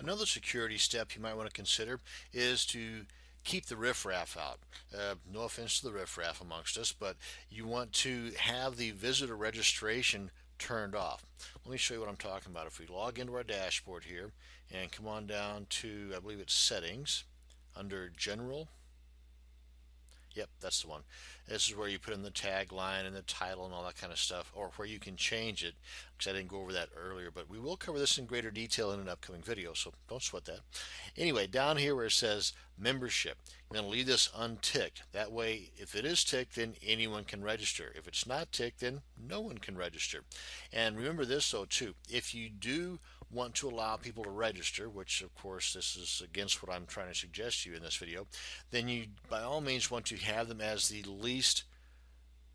Another security step you might want to consider is to keep the riffraff out. No offense to the riffraff amongst us, but you want to have the visitor registration turned off. Let me show you what I'm talking about. If we log into our dashboard here and come on down to, I believe it's settings, under general. Yep, that's the one. This is where you put in the tagline and the title and all that kind of stuff, or where you can change it, because I didn't go over that earlier, but we will cover this in greater detail in an upcoming video, so don't sweat that. Anyway, down here where it says membership, I'm going to leave this unticked. That way, if it is ticked, then anyone can register. If it's not ticked, then no one can register. And remember this, though, too. If you do want to allow people to register, which of course this is against what I'm trying to suggest to you in this video, then you by all means want to have them as the least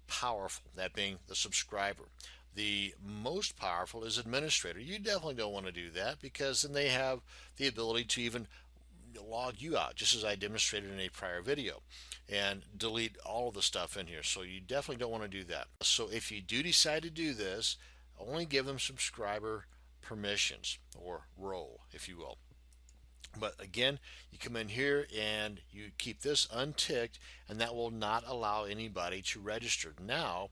powerful, that being the subscriber. The most powerful is administrator. You definitely don't want to do that, because then they have the ability to even log you out, just as I demonstrated in a prior video, and delete all of the stuff in here. So you definitely don't want to do that. So if you do decide to do this, only give them subscriber permissions, or role, if you will. But again, you come in here and you keep this unticked, and that will not allow anybody to register. Now,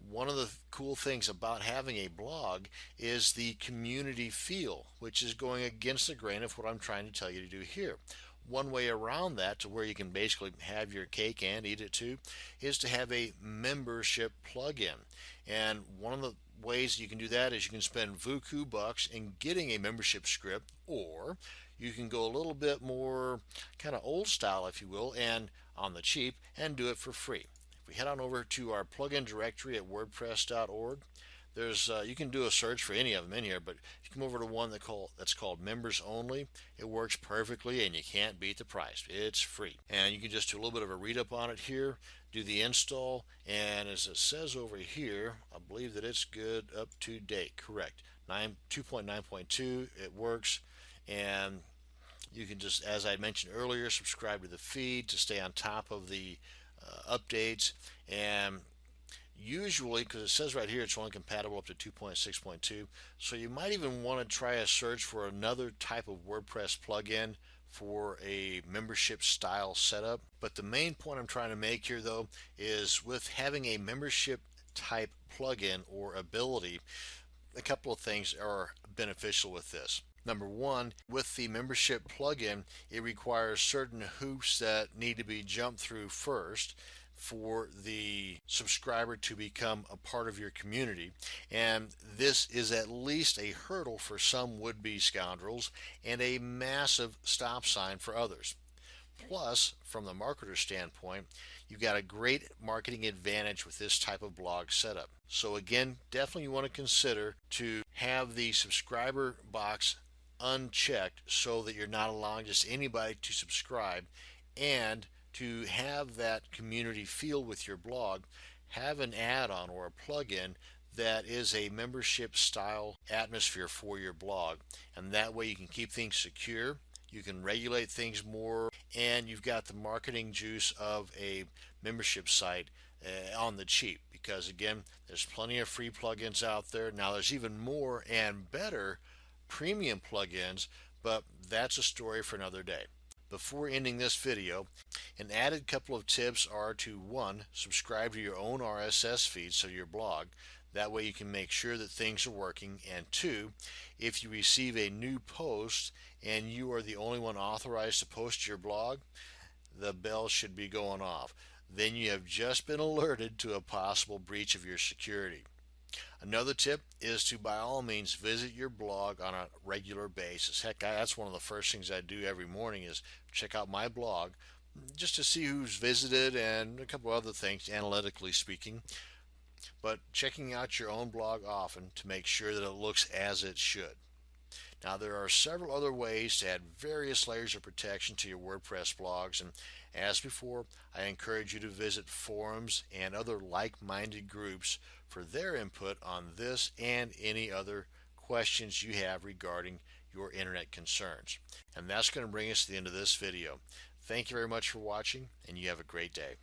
one of the cool things about having a blog is the community feel, which is going against the grain of what I'm trying to tell you to do here. One way around that, to where you can basically have your cake and eat it too, is to have a membership plugin. And one of the ways you can do that is you can spend Vuku bucks in getting a membership script, or you can go a little bit more kind of old style, if you will, and on the cheap, and do it for free. If we head on over to our plugin directory at wordpress.org, there's you can do a search for any of them in here, but if you come over to one that's called members only, it works perfectly, and you can't beat the price. It's free, and you can just do a little bit of a read up on it here, do the install, and as it says over here, I believe that it's good up to date. Correct, 2.9.2. It works, and you can just, as I mentioned earlier, subscribe to the feed to stay on top of the updates. And usually, because it says right here it's only compatible up to 2.6.2, so you might even want to try a search for another type of WordPress plugin for a membership style setup. But the main point I'm trying to make here, though, is with having a membership type plugin or ability, a couple of things are beneficial with this. Number one, with the membership plugin, it requires certain hoops that need to be jumped through first for the subscriber to become a part of your community. And this is at least a hurdle for some would-be scoundrels and a massive stop sign for others. Plus, from the marketer standpoint, you've got a great marketing advantage with this type of blog setup. So again, definitely you want to consider to have the subscriber box unchecked, so that you're not allowing just anybody to subscribe. And to have that community feel with your blog, have an add-on or a plugin that is a membership style atmosphere for your blog, and that way you can keep things secure, you can regulate things more, and you've got the marketing juice of a membership site on the cheap. Because again, there's plenty of free plugins out there. Now there's even more and better premium plugins, but that's a story for another day. Before ending this video, an added couple of tips are to, one, subscribe to your own RSS feed, so your blog. That way you can make sure that things are working. And two, if you receive a new post and you are the only one authorized to post your blog, the bell should be going off. Then you have just been alerted to a possible breach of your security. Another tip is to, by all means, visit your blog on a regular basis. Heck, that's one of the first things I do every morning, is check out my blog just to see who's visited and a couple other things, analytically speaking. But checking out your own blog often to make sure that it looks as it should. Now, there are several other ways to add various layers of protection to your WordPress blogs, and as before, I encourage you to visit forums and other like-minded groups for their input on this and any other questions you have regarding your internet concerns. And that's going to bring us to the end of this video. Thank you very much for watching, and you have a great day.